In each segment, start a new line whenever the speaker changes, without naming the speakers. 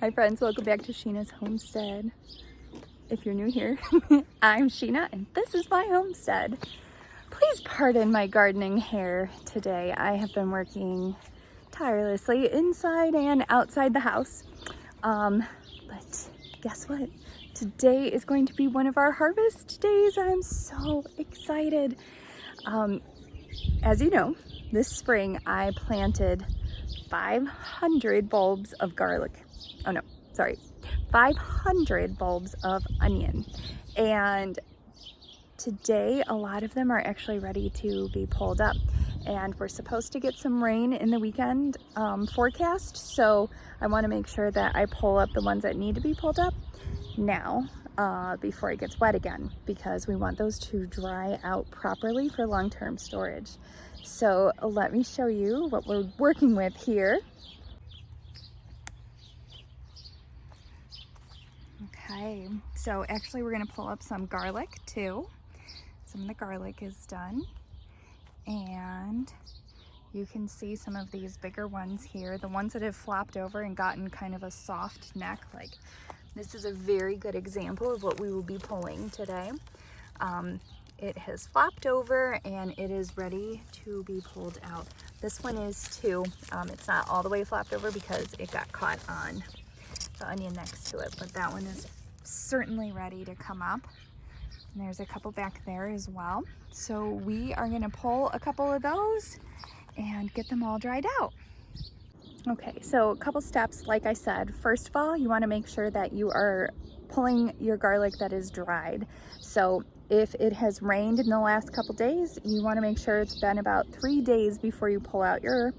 Hi friends, welcome back to Sheena's Homestead. If you're new here, I'm Sheena and this is my homestead. Please pardon my gardening hair today. I have been working tirelessly inside and outside the house. But guess what? Today is going to be one of our harvest days. I'm so excited. As you know, this spring I planted 500 bulbs of garlic. Oh no, sorry, 500 bulbs of onion. And today a lot of them are actually ready to be pulled up. And we're supposed to get some rain in the weekend forecast. So I want to make sure that I pull up the ones that need to be pulled up now before it gets wet again, because we want those to dry out properly for long-term storage. So let me show you what we're working with here. Okay, so actually we're going to pull up some garlic too. Some of the garlic is done. And you can see some of these bigger ones here, the ones that have flopped over and gotten kind of a soft neck. Like this is a very good example of what we will be pulling today. It has flopped over and it is ready to be pulled out. This one is too. It's not all the way flopped over because it got caught on the onion next to it, but that one is certainly ready to come up. And there's a couple back there as well. So we are going to pull a couple of those and get them all dried out. Okay, so a couple steps, like I said. First of all, you want to make sure that you are pulling your garlic that is dried. So if it has rained in the last couple days, you want to make sure it's been about 3 days before you pull out your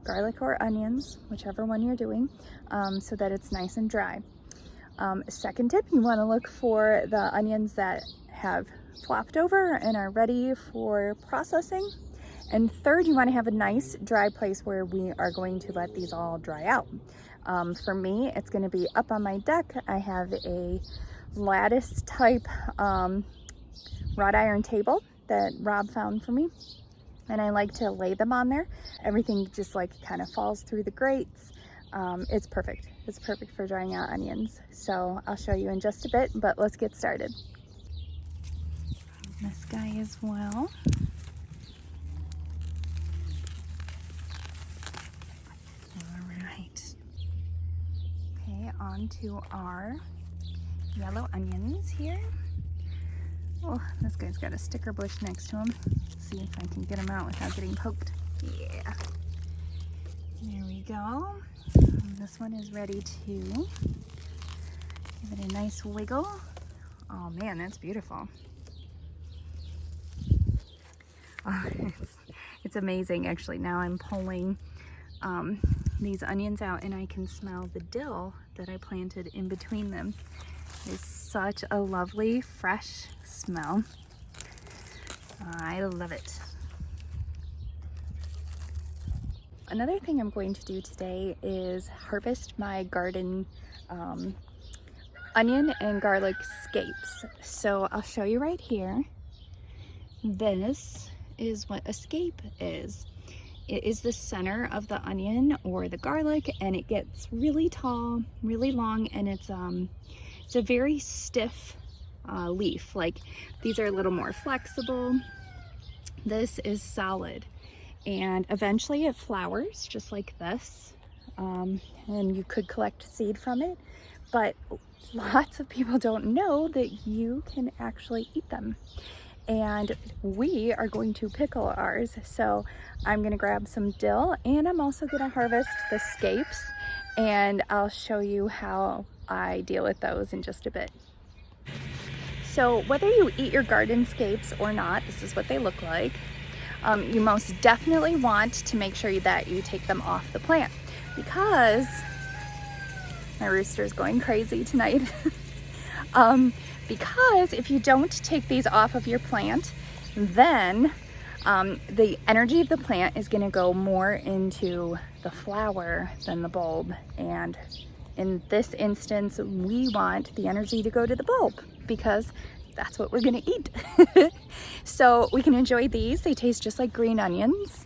garlic or onions, whichever one you're doing, so that it's nice and dry. Second tip, you want to look for the onions that have flopped over and are ready for processing. And third, you want to have a nice dry place where we are going to let these all dry out. For me, it's going to be up on my deck. I have a lattice type wrought iron table that Rob found for me. And I like to lay them on there. Everything just like kind of falls through the grates. It's perfect. It's perfect for drying out onions. So I'll show you in just a bit, but let's get started. This guy as well. All right. Okay, on to our yellow onions here. Oh, this guy's got a sticker bush next to him. Let's see if I can get him out without getting poked. Yeah. There we go. And this one is ready to give it a nice wiggle. Oh man, that's beautiful. Oh, it's amazing actually. Now I'm pulling these onions out and I can smell the dill that I planted in between them. It's such a lovely fresh smell. I love it. Another thing I'm going to do today is harvest my garden onion and garlic scapes. So I'll show you right here. This is what a scape is. It is the center of the onion or the garlic, and it gets really tall, really long, and it's a very stiff leaf. Like these are a little more flexible. This is solid. And eventually it flowers just like this, and you could collect seed from it, but lots of people don't know that you can actually eat them. And we are going to pickle ours. So I'm gonna grab some dill and I'm also gonna harvest the scapes, and I'll show you how I deal with those in just a bit. So whether you eat your garden scapes or not, this is what they look like. You most definitely want to make sure that you take them off the plant, because my rooster is going crazy tonight. Because if you don't take these off of your plant, then the energy of the plant is going to go more into the flower than the bulb. And in this instance, we want the energy to go to the bulb because that's what we're gonna eat. So we can enjoy these. They taste just like green onions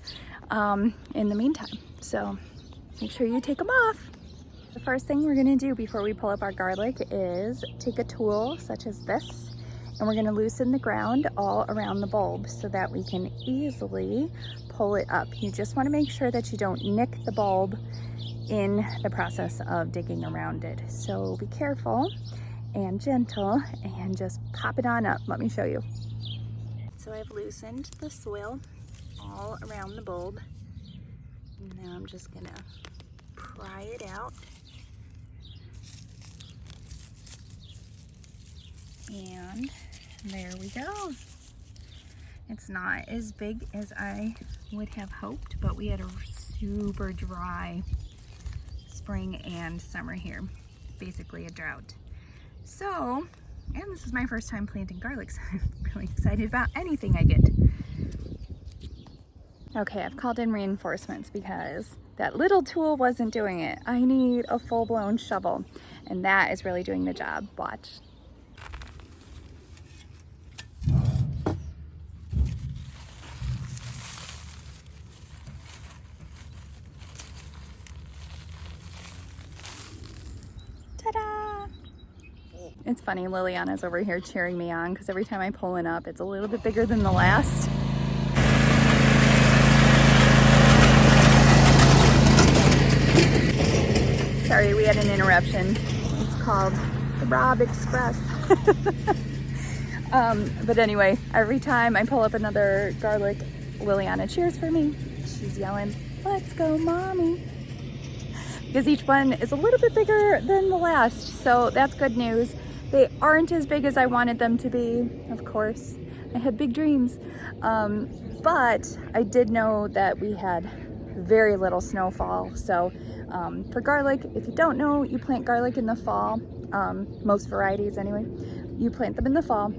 in the meantime. So make sure you take them off. The first thing we're gonna do before we pull up our garlic is take a tool such as this, and we're gonna loosen the ground all around the bulb so that we can easily pull it up. You just wanna make sure that you don't nick the bulb in the process of digging around it. So be careful and gentle and just pop it on up. Let me show you. So I've loosened the soil all around the bulb. Now I'm just gonna pry it out. And there we go. It's not as big as I would have hoped, but we had a super dry spring and summer here, basically a drought. So, and this is my first time planting garlic, so I'm really excited about anything I get. Okay, I've called in reinforcements because that little tool wasn't doing it. I need a full-blown shovel, and that is really doing the job. Watch. Ta-da! It's funny, Liliana's over here cheering me on because every time I pull one up, it's a little bit bigger than the last. Sorry, we had an interruption. It's called the Rob Express. But anyway, every time I pull up another garlic, Liliana cheers for me. She's yelling, "Let's go, Mommy." Because each one is a little bit bigger than the last, so that's good news. They aren't as big as I wanted them to be, of course. I had big dreams, but I did know that we had very little snowfall. So for garlic, if you don't know, you plant garlic in the fall, most varieties anyway. You plant them in the fall,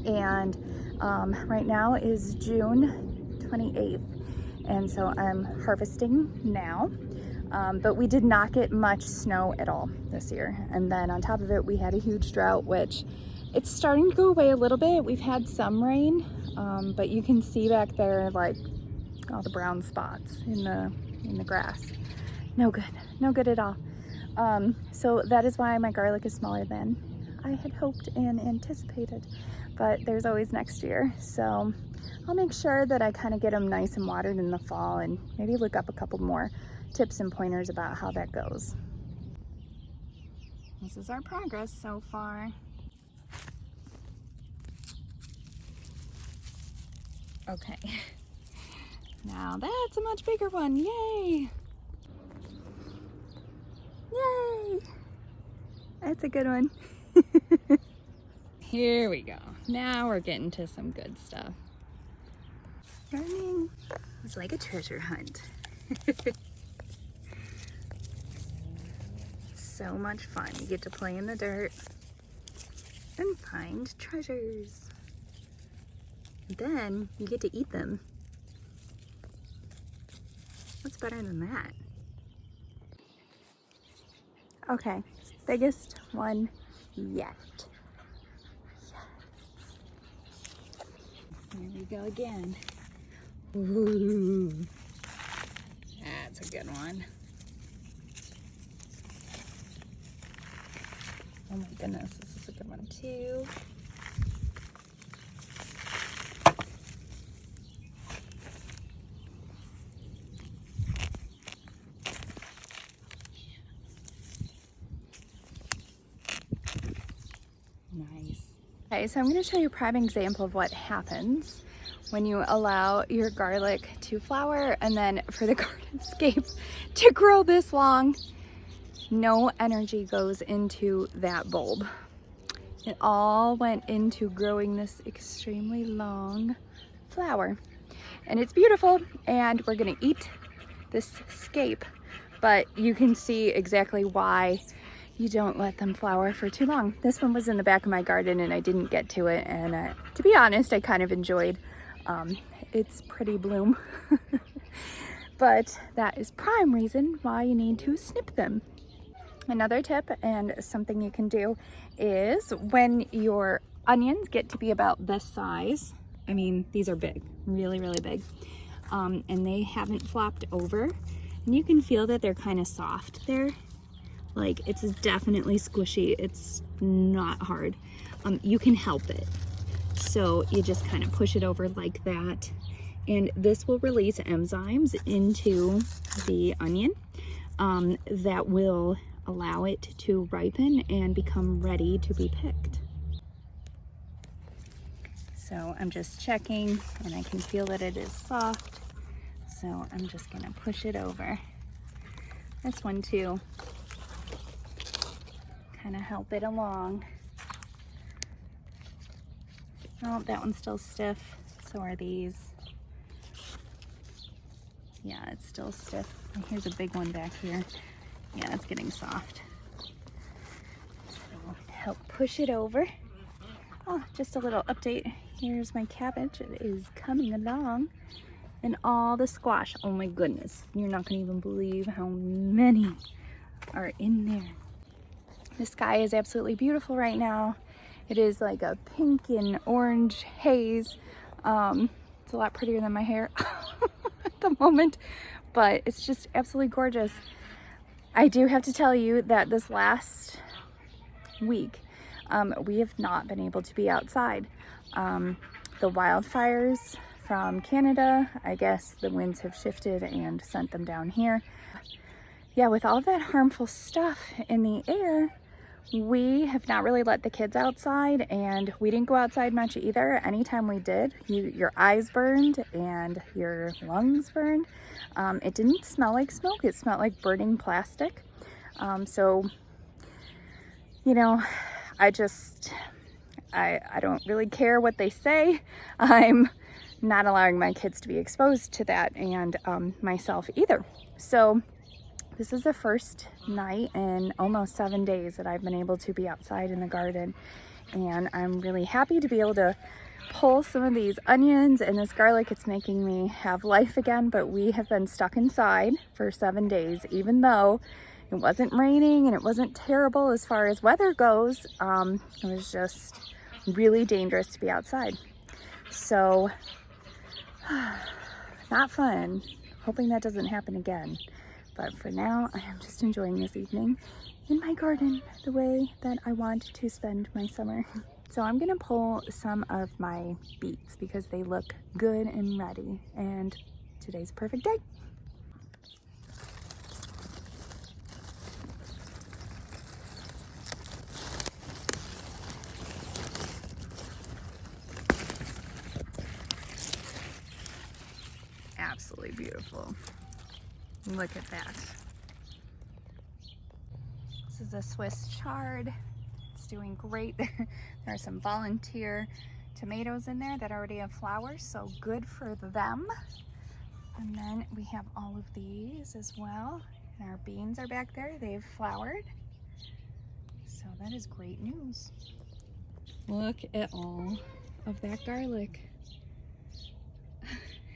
and right now is June 28th, and so I'm harvesting now. But we did not get much snow at all this year. And then on top of it, we had a huge drought, which it's starting to go away a little bit. We've had some rain, but you can see back there like all the brown spots in the grass. No good, no good at all. So that is why my garlic is smaller than I had hoped and anticipated, but there's always next year. So I'll make sure that I kind of get them nice and watered in the fall, and maybe look up a couple more tips and pointers about how that goes. This is our progress so far. Okay, now that's a much bigger one. Yay! Yay! That's a good one. Here we go. Now we're getting to some good stuff. Gardening is like a treasure hunt. So much fun. You get to play in the dirt and find treasures. Then you get to eat them. What's better than that? Okay, biggest one yet. Yes. Here we go again. Ooh, that's a good one. Oh my goodness, this is a good one too. Nice. Okay, so I'm going to show you a prime example of what happens when you allow your garlic to flower and then for the garden-scape to grow this long. No energy goes into that bulb. It all went into growing this extremely long flower. And it's beautiful, and we're gonna eat this scape, but you can see exactly why you don't let them flower for too long. This one was in the back of my garden and I didn't get to it, and to be honest, I kind of enjoyed its pretty bloom. But that is prime reason why you need to snip them. Another tip and something you can do is when your onions get to be about this size, I mean, these are big, really, really big, and they haven't flopped over, and you can feel that they're kind of soft there Like, it's definitely squishy. It's not hard. You can help it. So you just kind of push it over like that. And this will release enzymes into the onion that will allow it to ripen and become ready to be picked. So I'm just checking, and I can feel that it is soft. So I'm just gonna push it over. This one too. Kind of help it along. Oh, that one's still stiff. So are these. Yeah, it's still stiff. And here's a big one back here. Yeah, it's getting soft. So help push it over. Oh, just a little update. Here's my cabbage. It is coming along. And all the squash. Oh my goodness. You're not gonna even believe how many are in there. The sky is absolutely beautiful right now. It is like a pink and orange haze. It's a lot prettier than my hair at the moment, but it's just absolutely gorgeous. I do have to tell you that this last week, we have not been able to be outside. The wildfires from Canada, I guess the winds have shifted and sent them down here. Yeah, with all that harmful stuff in the air, we have not really let the kids outside, and we didn't go outside much either. Anytime we did, your eyes burned and your lungs burned. It didn't smell like smoke, it smelled like burning plastic. So, you know, I don't really care what they say. I'm not allowing my kids to be exposed to that, and myself either. So this is the first night in almost 7 days that I've been able to be outside in the garden, and I'm really happy to be able to pull some of these onions and this garlic. It's making me have life again, but we have been stuck inside for 7 days, even though it wasn't raining and it wasn't terrible as far as weather goes. It was just really dangerous to be outside. So, not fun. Hoping that doesn't happen again. But for now, I am just enjoying this evening in my garden the way that I want to spend my summer. So I'm gonna pull some of my beets because they look good and ready, and today's a perfect day. Absolutely beautiful. Look at that. This is a Swiss chard. It's doing great. There are some volunteer tomatoes in there that already have flowers, so good for them. And then we have all of these as well. And our beans are back there. They've flowered. So that is great news. Look at all of that garlic.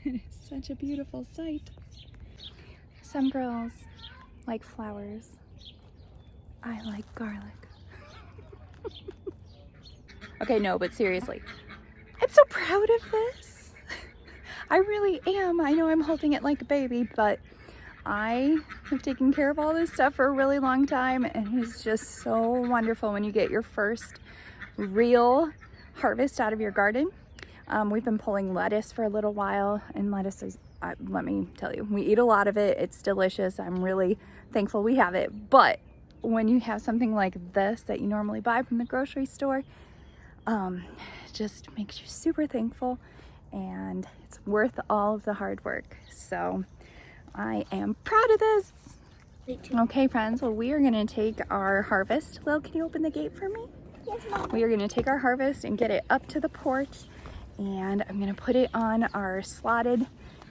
It's such a beautiful sight. Some girls like flowers. I like garlic. Okay, no, but seriously, I'm so proud of this. I really am. I know I'm holding it like a baby, but I have taken care of all this stuff for a really long time, and it's just so wonderful when you get your first real harvest out of your garden. We've been pulling lettuce for a little while, and lettuce is, let me tell you, we eat a lot of it. It's delicious. I'm really thankful we have it. But when you have something like this that you normally buy from the grocery store, just makes you super thankful, and it's worth all of the hard work. So I am proud of this. Okay, friends, well, we are going to take our harvest. Lil, can you open the gate for me? Yes, Mom. We are going to take our harvest and get it up to the porch, and I'm going to put it on our slotted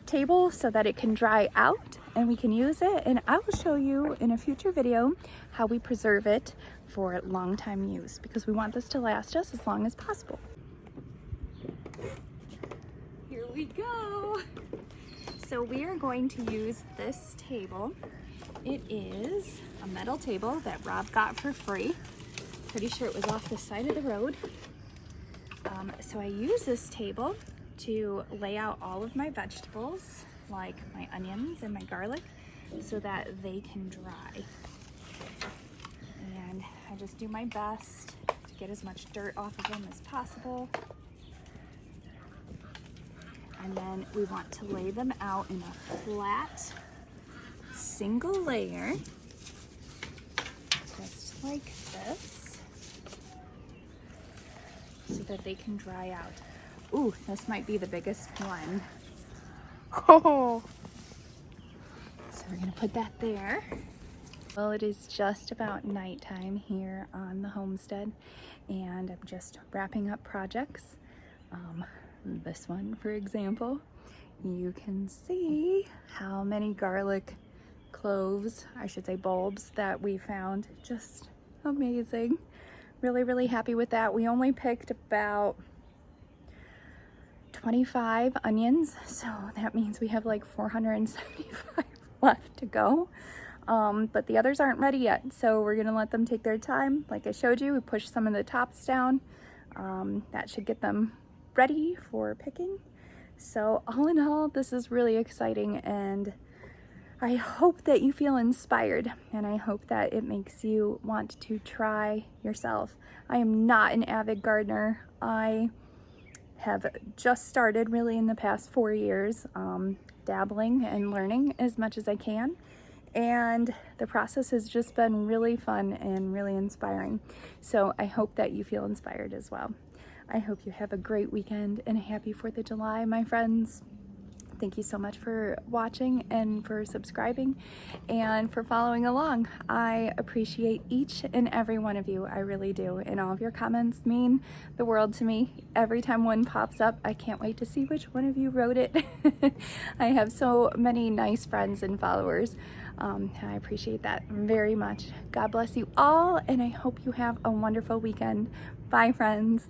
table so that it can dry out and we can use it, and I will show you in a future video how we preserve it for long time use, because we want this to last us as long as possible. Here we go. So we are going to use this table. It is a metal table that Rob got for free. Pretty sure it was off the side of the road. So I use this table to lay out all of my vegetables, like my onions and my garlic, so that they can dry. I just do my best to get as much dirt off of them as possible. And then we want to lay them out in a flat, single layer, just like this, so that they can dry out. Ooh, this might be the biggest one. Oh! So we're gonna put that there. Well, it is just about nighttime here on the homestead, and I'm just wrapping up projects. This one, for example, you can see how many garlic cloves, I should say bulbs, that we found. Just amazing. Really, really happy with that. We only picked about 25 onions, so that means we have like 475 left to go. But the others aren't ready yet, so we're gonna let them take their time. Like I showed you, we pushed some of the tops down. That should get them ready for picking. So all in all, this is really exciting, and I hope that you feel inspired, and I hope that it makes you want to try yourself. I am not an avid gardener. I have just started really in the past 4 years, dabbling and learning as much as I can. And the process has just been really fun and really inspiring. So I hope that you feel inspired as well. I hope you have a great weekend and a happy 4th of July, my friends. Thank you so much for watching and for subscribing and for following along. I appreciate each and every one of you. I really do. And all of your comments mean the world to me. Every time one pops up, I can't wait to see which one of you wrote it. I have so many nice friends and followers. I appreciate that very much. God bless you all, and I hope you have a wonderful weekend. Bye, friends.